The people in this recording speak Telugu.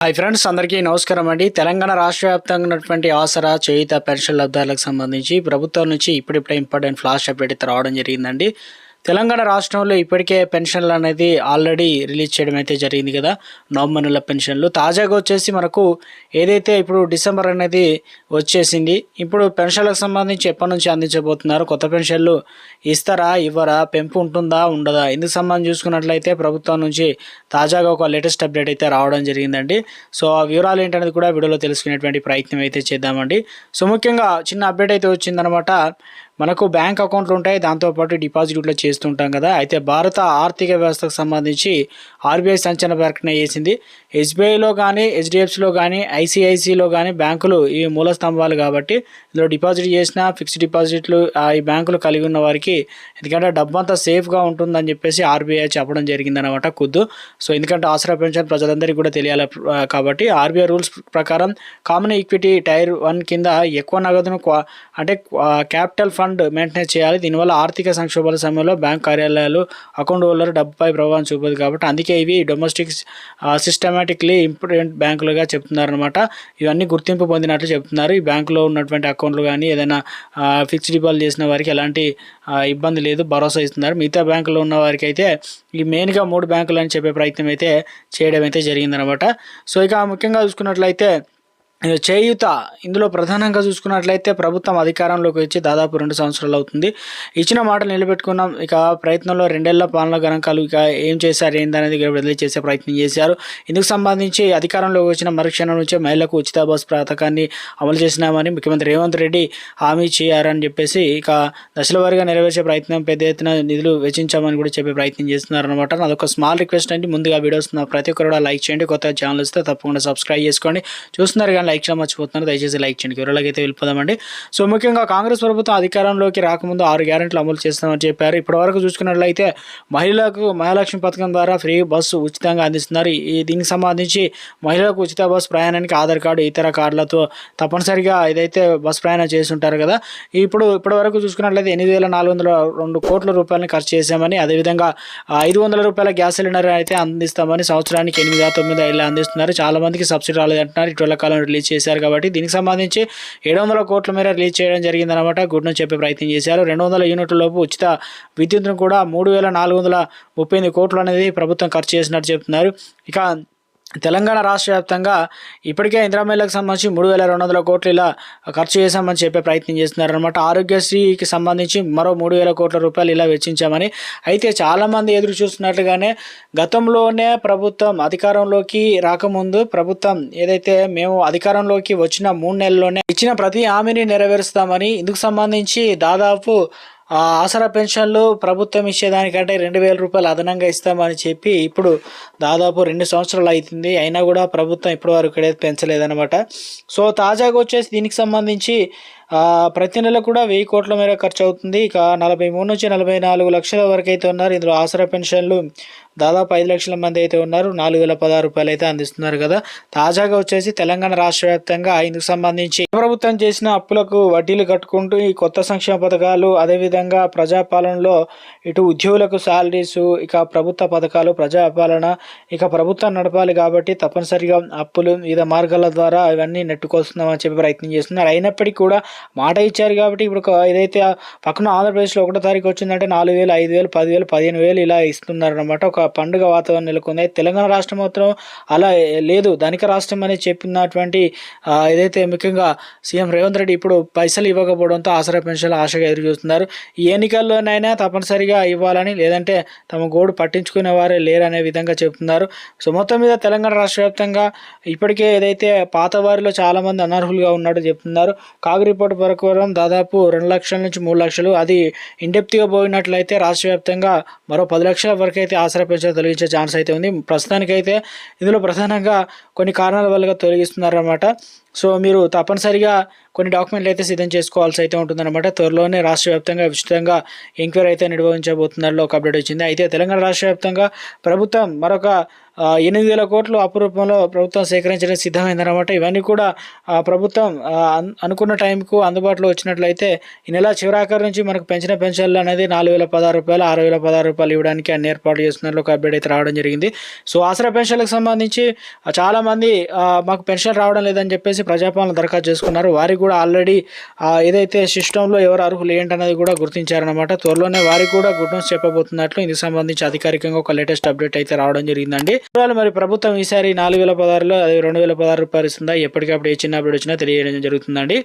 హాయ్ ఫ్రెండ్స్, అందరికీ నమస్కారం అండి. తెలంగాణ రాష్ట్ర వ్యాప్తంగా ఉన్నటువంటి ఆసరా, చేయూత, పెన్షన్ లబ్ధాలకు సంబంధించి ప్రభుత్వం నుంచి ఇప్పుడిప్పుడే ఇంపార్టెంట్ ఫ్లాష్ అప్డేట్ అయితే రావడం జరిగిందండి. తెలంగాణ రాష్ట్రంలో ఇప్పటికే పెన్షన్లు అనేది ఆల్రెడీ రిలీజ్ చేయడం అయితే జరిగింది కదా, నవంబర్ నెల పెన్షన్లు. తాజాగా వచ్చేసి మనకు ఏదైతే ఇప్పుడు డిసెంబర్ అనేది వచ్చేసింది, ఇప్పుడు పెన్షన్లకు సంబంధించి ఎప్పటి నుంచి అందించబోతున్నారు, కొత్త పెన్షన్లు ఇస్తారా ఇవ్వరా, పెంపు ఉంటుందా ఉండదా, ఇందుకు సంబంధించి చూసుకున్నట్లయితే ప్రభుత్వం నుంచి తాజాగా ఒక లేటెస్ట్ అప్డేట్ అయితే రావడం జరిగిందండి. సో ఆ వివరాలు ఏంటనేది కూడా వీడియోలో తెలుసుకునేటువంటి ప్రయత్నం అయితే చేద్దామండి. సో ముఖ్యంగా చిన్న అప్డేట్ అయితే వచ్చిందనమాట. మనకు బ్యాంక్ అకౌంట్లు ఉంటాయి, దాంతోపాటు డిపాజిట్ ఇట్లా చేస్తుంటాం కదా. అయితే భారత ఆర్థిక వ్యవస్థకు సంబంధించి ఆర్బీఐ సంచలన ప్రకటన చేసింది. ఎస్బీఐలో కానీ, హెచ్డిఎఫ్సిలో కానీ, ఐసిఐసిలో కానీ బ్యాంకులు ఈ మూల స్తంభాలు కాబట్టి ఇందులో డిపాజిట్ చేసిన ఫిక్స్డ్ డిపాజిట్లు ఈ బ్యాంకులు కలిగి ఉన్న వారికి ఎందుకంటే డబ్బంతా సేఫ్గా ఉంటుందని చెప్పేసి ఆర్బీఐ చెప్పడం జరిగిందనమాట ఖుద్దు. సో ఎందుకంటే ఆసరా పెన్షన్ ప్రజలందరికీ కూడా తెలియాలి కాబట్టి ఆర్బీఐ రూల్స్ ప్రకారం కామన్ ఈక్విటీ టైర్ 1 కింద ఎక్కువ నగదును అంటే క్యాపిటల్ ఫండ్ మెయింటైన్ చేయాలి. దీనివల్ల ఆర్థిక సంక్షోభాల సమయంలో బ్యాంక్ కార్యాలయాలు అకౌంట్ హోల్డర్ డబ్బుపై ప్రభావం చూపదు కాబట్టి అందుకే ఇవి డొమెస్టిక్ సిస్టమేటిక్లీ ఇంపార్టెంట్ బ్యాంకులుగా చెప్తున్నారనమాట. ఇవన్నీ గుర్తింపు పొందినట్లు చెప్తున్నారు. ఈ బ్యాంకులో ఉన్నటువంటి అకౌంట్లు కానీ ఏదైనా ఫిక్స్డ్ డిపాజిట్ చేసిన వారికి ఎలాంటి ఇబ్బంది లేదు, భరోసా ఇస్తున్నారు. మిగతా బ్యాంకులో ఉన్న వారికి అయితే ఈ మెయిన్గా 3 బ్యాంకులు అని చెప్పే ప్రయత్నం అయితే చేయడం అయితే జరిగిందనమాట. సో ఇక ముఖ్యంగా చూసుకున్నట్లయితే చేయూత, ఇందులో ప్రధానంగా చూసుకున్నట్లయితే ప్రభుత్వం అధికారంలోకి వచ్చి దాదాపు 2 సంవత్సరాలు అవుతుంది. ఇచ్చిన మాటలు నిలబెట్టుకున్నాం. ఇక ప్రయత్నంలో 2 ఏళ్ల పాలన గణాంకాలు ఇక ఏం చేశారు ఏందనేది విడుదల చేసే ప్రయత్నం చేశారు. ఇందుకు సంబంధించి అధికారంలోకి వచ్చిన మరుక్షణం నుంచే మహిళలకు ఉచిత బస్ పథకాన్ని అమలు చేసినామని ముఖ్యమంత్రి రేవంత్ రెడ్డి హామీ చేయారని చెప్పేసి ఇక దశల వారీగా నెరవేర్చే ప్రయత్నం, పెద్ద ఎత్తున నిధులు వెచ్చించామని కూడా చెప్పే ప్రయత్నం చేస్తున్నారనమాట. అదొక స్మాల్ రిక్వెస్ట్ అండి. ముందుగా వీడియోస్ ప్రతి ఒక్కరు కూడా లైక్ చేయండి. కొత్త ఛానల్ వస్తే తప్పకుండా సబ్స్క్రైబ్ చేసుకోండి. చూస్తున్నారు కానీ లైక్ చేయడం మర్చిపోతున్నారు, దయచేసి లైక్ చేయండి. వివరాలకి అయితే వెళ్ళిపోదామండి. సో ముఖ్యంగా కాంగ్రెస్ ప్రభుత్వం అధికారంలోకి రాకముందు 6 గ్యారెంటీలు అమలు చేస్తామని చెప్పారు. ఇప్పటివరకు చూసుకున్నట్లయితే మహిళలకు మహాలక్ష్మి పథకం ద్వారా ఫ్రీ బస్సు ఉచితంగా అందిస్తున్నారు. దీనికి సంబంధించి మహిళలకు ఉచిత బస్సు ప్రయాణానికి ఆధార్ కార్డు, ఇతర కార్డులతో తప్పనిసరిగా ఏదైతే బస్సు ప్రయాణం చేసి ఉంటారు కదా. ఇప్పటివరకు చూసుకున్నట్లయితే 8,402 కోట్ల రూపాయలని ఖర్చు చేశామని, అదేవిధంగా 500 రూపాయల గ్యాస్ సిలిండర్ అయితే అందిస్తామని, సంవత్సరానికి 8-9 ఇలా అందిస్తున్నారు. చాలా మందికి సబ్సిడీ రాలేదంటున్నారు. ఇటీవల కాలం రిలీజ్ చేశారు కాబట్టి దీనికి సంబంధించి 700 కోట్ల మేర రిలీజ్ చేయడం జరిగిందనమాట. గుడ్ను చెప్పే ప్రయత్నం చేశారు. 200 యూనిట్ల లోపు ఉచిత విద్యుత్తును కూడా 3,438 కోట్లు అనేది ప్రభుత్వం ఖర్చు చేసినట్టు చెప్తున్నారు. ఇక తెలంగాణ రాష్ట్ర వ్యాప్తంగా ఇప్పటికే ఇందిరా మహిళలకు సంబంధించి 3,200 కోట్లు ఇలా ఖర్చు చేశామని చెప్పే ప్రయత్నం చేస్తున్నారనమాట. ఆరోగ్యశ్రీకి సంబంధించి మరో 3,000 కోట్ల రూపాయలు ఇలా వెచ్చించామని. అయితే చాలామంది ఎదురు చూస్తున్నట్లుగానే గతంలోనే ప్రభుత్వం అధికారంలోకి రాకముందు ప్రభుత్వం ఏదైతే మేము అధికారంలోకి వచ్చిన 3 నెలల్లోనే ఇచ్చిన ప్రతి హామీని నెరవేరుస్తామని, ఇందుకు సంబంధించి దాదాపు ఆసరా పెన్షన్లు ప్రభుత్వం ఇచ్చేదానికంటే 2,000 రూపాయలు అదనంగా ఇస్తామని చెప్పి ఇప్పుడు దాదాపు 2 సంవత్సరాలు అవుతుంది. అయినా కూడా ప్రభుత్వం ఇప్పటివరకు ఇక్కడైతే పెంచలేదన్నమాట. సో తాజాగా వచ్చేసి దీనికి సంబంధించి ప్రతి నెల కూడా 1,000 కోట్ల మేర ఖర్చు అవుతుంది. ఇక 43 నుంచి 44 లక్షల వరకు అయితే ఉన్నారు. ఇందులో ఆసరా పెన్షన్లు దాదాపు 5 లక్షల మంది అయితే ఉన్నారు. 4,016 రూపాయలు అయితే అందిస్తున్నారు కదా. తాజాగా వచ్చేసి తెలంగాణ రాష్ట్ర వ్యాప్తంగా ఇందుకు సంబంధించి ప్రభుత్వం చేసిన అప్పులకు వడ్డీలు కట్టుకుంటూ ఈ కొత్త సంక్షేమ పథకాలు, అదేవిధంగా ప్రజాపాలనలో ఇటు ఉద్యోగులకు శాలరీస్, ఇక ప్రభుత్వ పథకాలు, ప్రజాపాలన, ఇక ప్రభుత్వం నడపాలి కాబట్టి తప్పనిసరిగా అప్పులు వివిధ మార్గాల ద్వారా ఇవన్నీ నెట్టుకొస్తున్నామని చెప్పి ప్రయత్నం చేస్తున్నారు. అయినప్పటికీ కూడా మాట ఇచ్చారు కాబట్టి ఇప్పుడు ఏదైతే పక్కన ఆంధ్రప్రదేశ్లో 1వ తారీఖు వచ్చిందంటే 4,000, 5,000, 10,000, 15,000 ఇలా ఇస్తున్నారన్నమాట. ఒక పండుగ వాతావరణం నెలకొంది. తెలంగాణ రాష్ట్రం మాత్రం అలా లేదు, ధనిక రాష్ట్రం అని చెప్పినటువంటి ఏదైతే ముఖ్యంగా సీఎం రేవంత్ రెడ్డి ఇప్పుడు పైసలు ఇవ్వకపోవడంతో ఆసరా పెన్షన్లు ఆశగా ఎదురు చూస్తున్నారు. ఈ ఎన్నికల్లోనైనా తప్పనిసరిగా ఇవ్వాలని, లేదంటే తమ గోడు పట్టించుకునే వారే లేరనే విధంగా చెప్తున్నారు. సో మొత్తం మీద తెలంగాణ రాష్ట్ర వ్యాప్తంగా ఇప్పటికే ఏదైతే పాత వారిలో చాలామంది అనర్హులుగా ఉన్నట్టు చెప్తున్నారు. కాగ్ రిపోర్ట్ ప్రకారం దాదాపు 2 లక్షల నుంచి 3 లక్షలు, అది ఇండెప్త్గా పోయినట్లయితే రాష్ట్ర వ్యాప్తంగా మరో 10 లక్షల వరకు అయితే ఆసరా పెన్షన్ తొలగించే ఛాన్స్ అయితే ఉంది. ప్రస్తుతానికైతే ఇందులో ప్రధానంగా కొన్ని కారణాల వల్ల తొలగిస్తున్నారన్నమాట. సో మీరు తప్పనిసరిగా కొన్ని డాక్యుమెంట్లు అయితే సిద్ధం చేసుకోవాల్సి అయితే ఉంటుందన్నమాట. త్వరలోనే రాష్ట్ర వ్యాప్తంగా ఉచితంగా ఎంక్వైరీ అయితే నిర్వహించబోతున్నట్లు ఒక అప్డేట్ వచ్చింది. అయితే తెలంగాణ రాష్ట్ర వ్యాప్తంగా ప్రభుత్వం మరొక 8,000 కోట్లు అప్పు రూపంలో ప్రభుత్వం సేకరించడానికి సిద్ధమైందన్నమాట. ఇవన్నీ కూడా ప్రభుత్వం అనుకున్న టైంకు అందుబాటులో వచ్చినట్లయితే ఈ నెల చివరాఖరు నుంచి మనకు పెంచిన పెన్షన్లు అనేది 4,016 రూపాయలు, 6,016 రూపాయలు ఇవ్వడానికి అన్ని ఏర్పాటు చేస్తున్నట్లు ఒక అప్డేట్ అయితే రావడం జరిగింది. సో ఆసరా పెన్షన్లకు సంబంధించి చాలామంది మాకు పెన్షన్ రావడం లేదని చెప్పేసి ప్రజాపాలన దరఖాస్తు చేసుకున్నారు. వారికి కూడా ఆల్రెడీ ఏదైతే సిస్టంలో ఎవరు అర్హులు ఏంటనేది కూడా గుర్తించారనమాట. త్వరలోనే వారికి కూడా గుడ్ న్యూస్ చెప్పబోతున్నట్లు ఇందుకు సంబంధించి అధికారికంగా ఒక లేటెస్ట్ అప్డేట్ అయితే రావడం జరిగిందండి. మరి ప్రభుత్వం ఈసారి 4,016లో 2,016 రూపాయలు ఇస్తుందా, ఎప్పటికప్పుడు ఏ చిన్న అప్డేట్ వచ్చినా తెలియజేయడం జరుగుతుందండి.